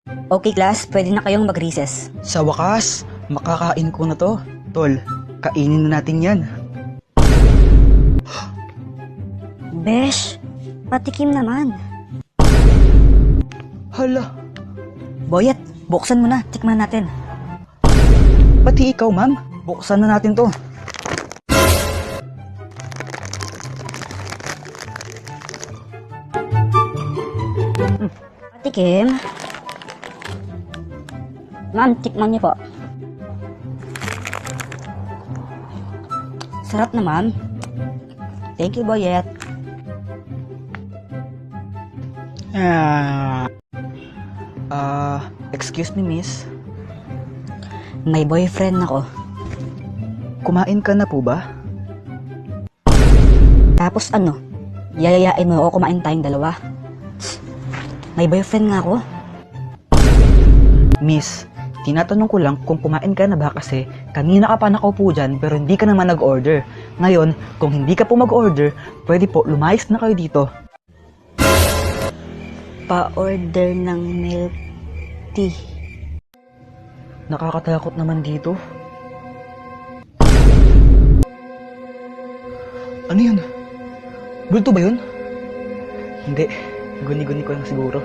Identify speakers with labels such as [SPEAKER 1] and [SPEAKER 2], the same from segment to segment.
[SPEAKER 1] Okay class, pwede na kayong mag-recess.
[SPEAKER 2] Sa wakas, makakain ko na to. Tol, kainin na natin yan.
[SPEAKER 1] Besh, patikim naman.
[SPEAKER 2] Hala,
[SPEAKER 1] Boyet, buksan mo na, tikman natin.
[SPEAKER 2] pati ikaw ma'am. Buksan na natin to.
[SPEAKER 1] Patikim. Ma'am, tikman niyo po. Sarap naman. Thank you, Boyet.
[SPEAKER 2] Excuse me miss.
[SPEAKER 1] May boyfriend ako.
[SPEAKER 2] Kumain ka na po ba?
[SPEAKER 1] Tapos ano, yayayain mo ako kumain tayong dalawa. May boyfriend nga ako.
[SPEAKER 2] Miss, tinatanong ko lang kung kumain ka na ba kasi kanina ka pa nakaupo dyan pero hindi ka naman nag-order. Ngayon, kung hindi ka po mag-order, pwede po lumayas na kayo dito.
[SPEAKER 1] Pa-order ng milk tea.
[SPEAKER 2] Nakakatakot naman dito. Ano yun? Bulto ba yun? Hindi. Guni-guni ko lang siguro.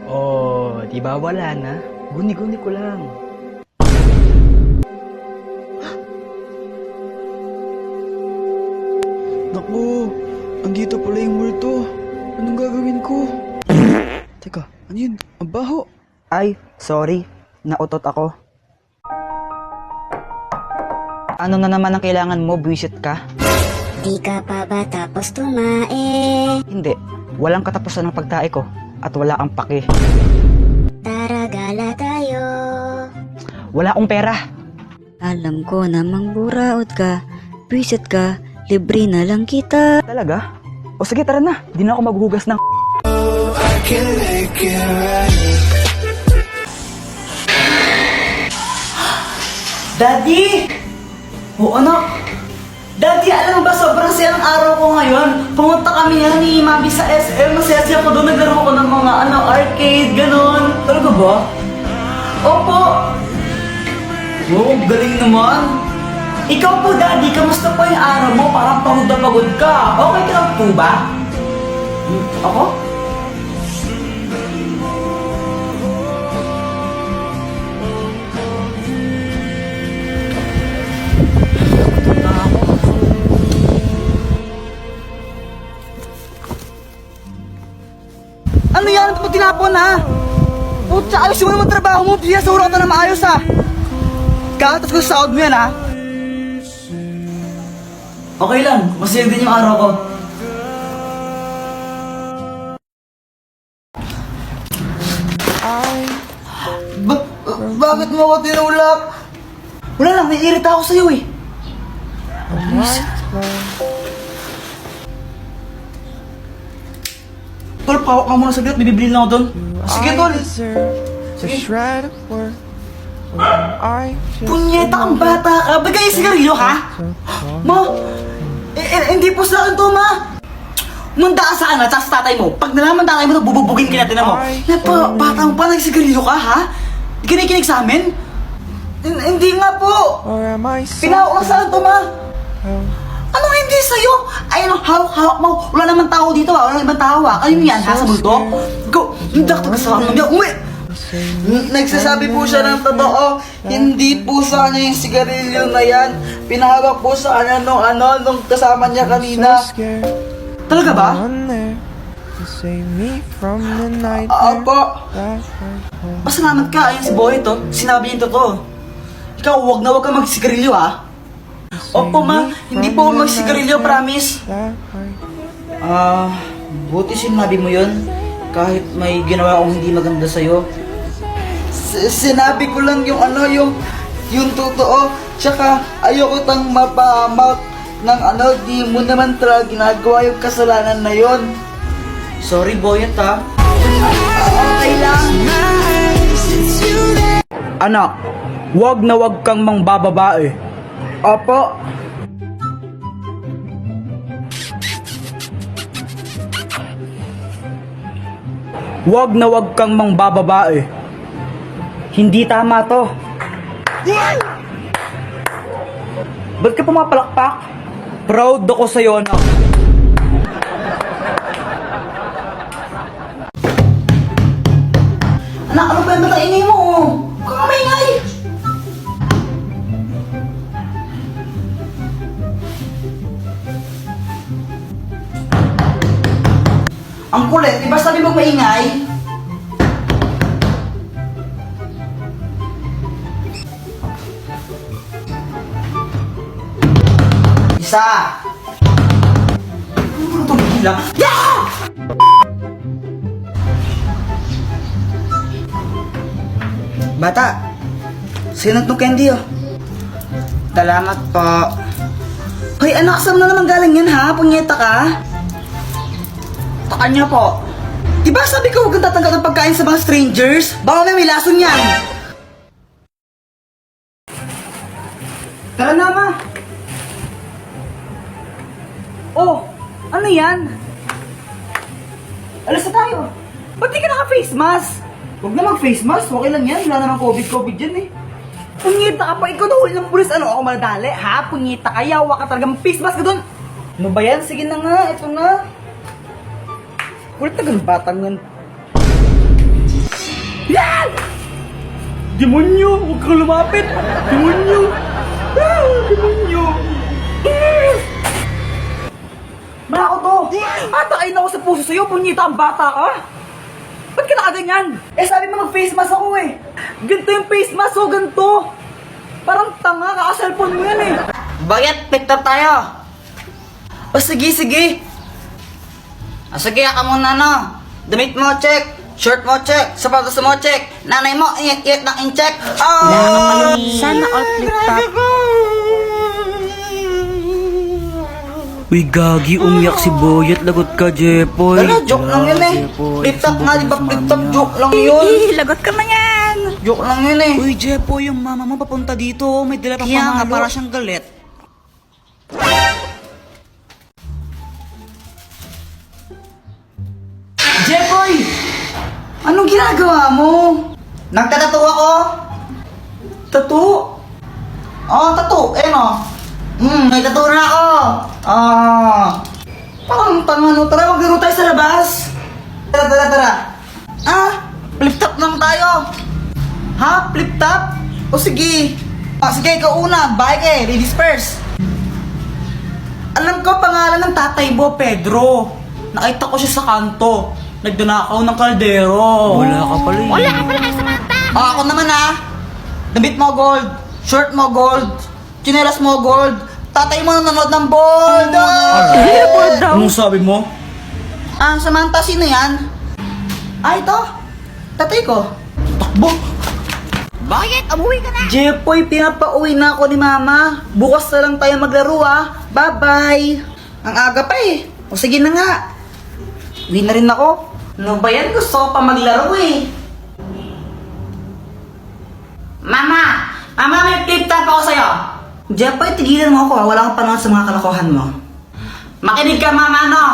[SPEAKER 2] Oh, di ba wala na? Guni-guni ko lang.
[SPEAKER 3] Naku, andito pala yung multo. Anong gagawin ko? Teka, ano yun? Ang baho.
[SPEAKER 2] Ay, sorry. Nautot ako. Ano na naman ang kailangan mo? Buwisit ka?
[SPEAKER 4] Di ka pa ba tapos tumae?
[SPEAKER 2] Hindi. Walang katapusan ng pagtae ko. At wala kang pake.
[SPEAKER 4] Tara gala tayo.
[SPEAKER 2] Wala akong pera.
[SPEAKER 1] Alam ko namang buraot ka, pwisit ka, libre na lang kita.
[SPEAKER 2] Talaga? O sige, tara na. Di na ako maghuhugas ng...
[SPEAKER 5] Daddy! Oo anak! Daddy, alam mo ba sobrang saya ng araw ko ngayon? Pumunta kami ni Mami sa SM. Masaya-saya ko doon. Naglaro ko ng mga arcade, ganon. Talaga ba? Opo! Oh, galing naman. Ikaw po, Daddy, kamusta po yung araw mo? Parang pagod na pagod ka. Okay ka lang po ba? Ako? Ano yan? Ano mo tinapon ha? Putsa, ayos mo naman trabaho mo. Siya sa ka na maayos ha. Kakatas ko sa sahod mo yan ha. Okay lang. Masaya din yung araw ko. Bakit mo ako tinulak? Wala lang, naiirita ako sa'yo eh. Tol, pawak ka muna saglit. May bibili lang ako doon. Sige, Tol. Punyeta kang bata ka. Bagay yung sigarilyo, ha? Ma, hindi po sa akin to, ma. Manda ka sa akin, at sa tatay mo. Pag nalaman tatay mo, bububugin ka natin mo. Bata mo pa, nagsigarilyo ka, ha? Di ka nakikinig sa amin? Hindi nga po. Pinawak lang sa akin to, ma. Anong hindi sa'yo? Ayun ang hawak-hawak mo. Wala naman tao dito ha. Wala naman tao ha. Ayun yan ha, sa multo. Go! Hindak ka sa akin. Uwi! Nagsasabi po siya ng totoo. Hindi po sa kanya yung sigarilyo na yan. Pinahawak po sa kanya nung kasama niya kanina. Talaga ba? Opo. Pasalamat ka. Ayun si Boy to. Sinabi niya totoo. Ikaw, wag kang magsigarilyo ha. Opo ma, hindi po ako magsigarilyo, promise. Buti sinabi mo yun. Kahit may ginawa akong hindi maganda sa'yo. Sinabi ko lang yung totoo. Tsaka ayoko tang mapahamak ng di mo naman talaga ginagawa yung kasalanan na yon. Sorry, Boyet ha. Okay lang. Anak, wag na wag kang mangbababae. Opo. Huwag na huwag kang mangbababae. Hindi tama to. Ba't ka pumapalakpak? Proud ako sa'yo, anak. Anak, ano ba yung mataingay mo? Huwag kang maingay. Ang kulit, di ba sabi mo maingay? Isa! Ano ito bigla? Yeah! Bata, sinot mo candy oh. Salamat po. Hoy anak, saan na naman galing yan ha? Punyeta ka? Takan niya po. Diba sabi ko huwag kang tatanggap ng pagkain sa mga strangers? Baka may lason yan. Tara na ma. Oh, ano yan? Alas na tayo. Ba't di ka naka-face mask? Huwag na mag-face mask, okay lang yan. Wala namang COVID dyan eh. Punyeta ka pa, ikaw nahuli ng pulis. Ano ako madali ha? Punyeta ka, yawa ka talaga. Mag-face mask ka dun. Ano ba yan? Sige na nga, ito na. Kulit na ganun batang yan. Yan! Demonyo! Huwag kang lumapit! Demonyo! Ah, demonyo! Malako to! Atakain ako sa puso sa'yo, punyeta ang bata ka! Ba't ka nakaganyan? Eh sabi mo mag-face mask ako eh! Ganito yung face mask o ganito! Parang tanga, kaka-cellphone mo yan eh! Bakit? Picture tayo! O sige, sige! Sige, ka muna no! Damit mo, check! Shirt mo, check! Sapatos mo, check! Nanay mo, ingat-ingat ng in-check! Oh!
[SPEAKER 1] Sana all flip top.
[SPEAKER 3] Uy, gagi, umiyak si Boyet. Lagot ka, Jepoy.
[SPEAKER 5] Wala, joke lang yun eh! Flip-top nga, di ba? Flip-top, joke lang yun!
[SPEAKER 1] Lagot ka man yan.
[SPEAKER 5] Joke lang yun eh!
[SPEAKER 3] Uy, Jepoy, yung mama mo papunta dito. May dala pang
[SPEAKER 5] Kaya nga,
[SPEAKER 3] pamalo.
[SPEAKER 5] para siyang galit. Jepoy! Anong ginagawa mo? Nagtatato ako? Tattoo? Oh, tattoo. Eh no. May tattoo na ako. Parang tanga no. Tara, maglaro tayo sa labas. Tara. Flip top lang tayo. Ha? Flip top? O sige. Sige, ikaw una. Bye eh. Ladies first. Alam ko pangalan ng tatay mo, Pedro. Nakita ko siya sa kanto. Nagdanakaw ng kaldero.
[SPEAKER 3] Wala ka pala eh.
[SPEAKER 1] Wala ka pala kay Samantha.
[SPEAKER 5] Ako naman ha. Damit mo gold. Shirt mo gold. Chinelas mo gold. Tatay mo nanonood ng bold.
[SPEAKER 3] Anong sabi mo?
[SPEAKER 5] Samantha, sino yan? Ito. Tatay ko. Takbo.
[SPEAKER 1] Bakit? Umuwi ka na.
[SPEAKER 5] Jepoy, pinapauwi na ako ni Mama. Bukas na lang tayo maglaro ah. Bye-bye. Ang aga pa eh. O sige na nga. Uwi na rin ako. Ano ba yan? Gusto ko pa maglaro eh. Mama! Mama, may flip-top ako sa'yo. Jepoy, tigilan mo ako ah. Wala kang panahon sa mga kalokohan mo. Makinig ka, Mama, no?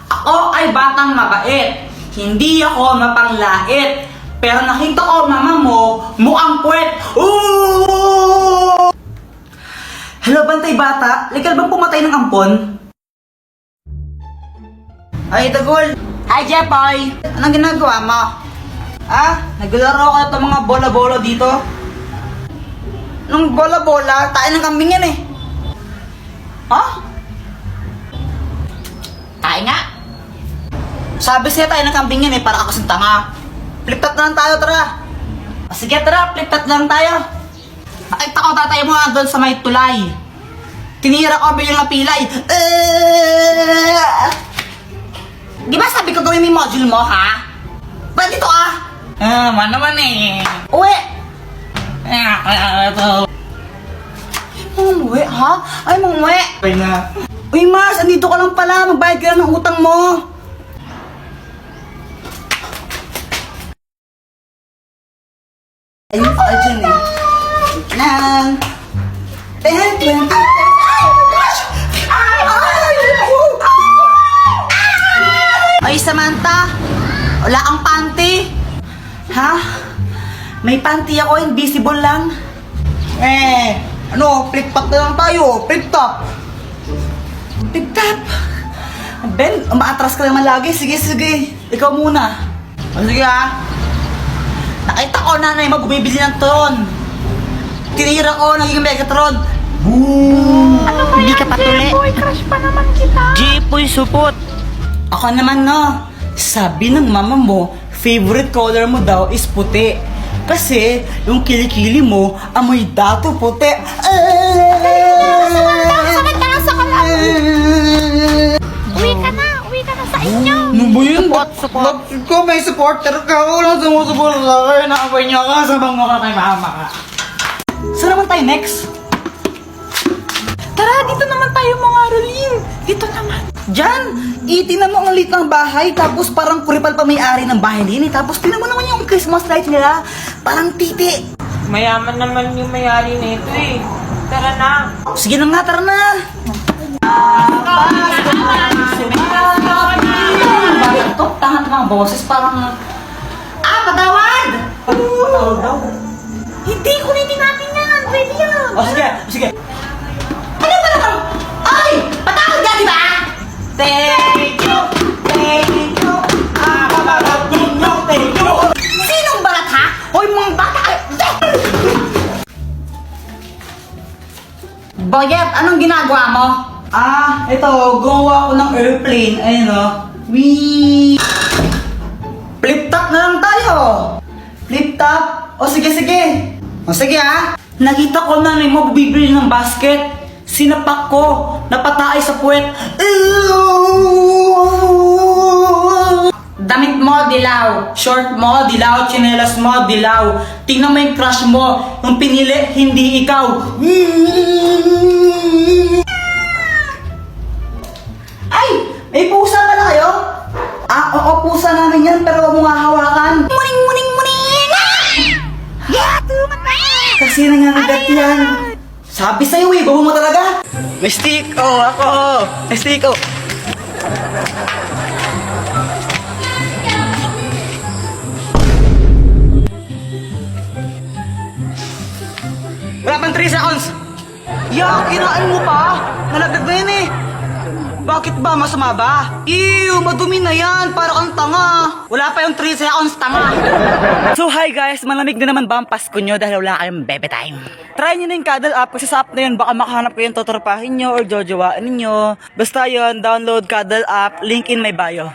[SPEAKER 5] Ako ay batang mabait. Hindi ako mapanglait. Pero nakita ko, Mama mo, mukhang puwet. Ooh! Hello, bantay bata. Legal bang pumatay ng ampon? Ay, Tagol. Hi, Jepoy. Anong ginagawa mo? Naglaro ko itong mga bola-bola dito. Nung bola-bola, tayo ng kambing yan eh. Tayo nga. Sabi siya tayo ng kambing yan eh, para ako sa tanga. Flip-top na lang tayo, tara. Sige, tara, flip-top na lang tayo. Nakita ko tatay mo doon sa may tulay. Tinira ko bilang pilay. Di ba sabi ko gawin mo yung module mo, ha? Ba't dito ah? Naman eh. Uwi! Umuwi, ha? Ay, umuwi. Ay na. Uy, Mars, andito ka lang pala. Magbayad ka lang ng utang mo. Ayun pa dyan eh. Nang 10, 20, 30. Ay, my gosh! Ay, Samantha, wala kang panty. Ha? May panty ako, invisible lang. Flip-top na lang tayo. Flip-top. Flip-top. Ben, umaatras ka naman lagi. Sige. Ikaw muna. Sige ha. Nakita ko nanay mo bumibili ng tron. Tinira ko, naging Megatron. Boom!
[SPEAKER 4] Hindi ka patuloy.
[SPEAKER 5] Jipoy supot. Ako naman no. Sabi ng mama mo, favorite color mo daw is puti. Kasi yung kilikili mo, amoy dato puti.
[SPEAKER 4] Uwi ka na sa inyo.
[SPEAKER 5] Ano ba yun? Support. Ko may supporter ka. Walang sumusupport sa akin. Nakapay niya ka sa mga kay mama ka. Saan naman tayo next? Tara, dito naman tayo mga Rolin. Dito naman. Diyan, itinan mo ang liit ng bahay, tapos parang kuripal pa may-ari ng bahay din. Tapos tinan mo naman yung Christmas lights nila. Parang titi.
[SPEAKER 6] Mayaman naman yung may-ari nito eh. Tara na.
[SPEAKER 5] Sige na nga, tara na. Bakit to? Tangat-tangang boses, parang... patawad! Patawad daw.
[SPEAKER 4] Hindi, kulitin natin yan. Pwede yan.
[SPEAKER 5] Sige. Ano ba naman? Ay! Patawad ka, di ba? Thank you! Thank you! Sinong barat, ha? Hoy, mga bata! Boyet, anong ginagawa mo? Ito, gumawa ako ng airplane. Ayun o. Wee! Flip-top na lang tayo! Flip-top? O sige. O sige ha. Nakita ko na mo bibili ng basket. Sinapak ko. Napatay sa puwet. Damit mo, dilaw. Short mo, dilaw. Tsinelas mo, dilaw. Tingnan mo yung crush mo. Yung pinili, hindi ikaw. Ay! May pusa pala kayo? Oo, pusa namin yan, pero huwag mo nga hawakan. Muning! Kasi nangangagat yan. Sabi sa'yo eh, babo mo talaga. May stick, ako. May stick, Wala pang 3 seconds. Kinain mo pa? Nalagdag na yan eh. Bakit ba? Masama ba? Ew, madumi na yan. Para kang tanga. Wala pa yung 3 seconds, tanga. So hi guys, malamig na naman ba ang Pasko nyo dahil wala kayong bebe time? Try nyo na yung Cuddle app kasi sa app na yun baka makahanap kayo yung totorpahin nyo or jojowaan ninyo. Basta yun, download Cuddle app, link in my bio.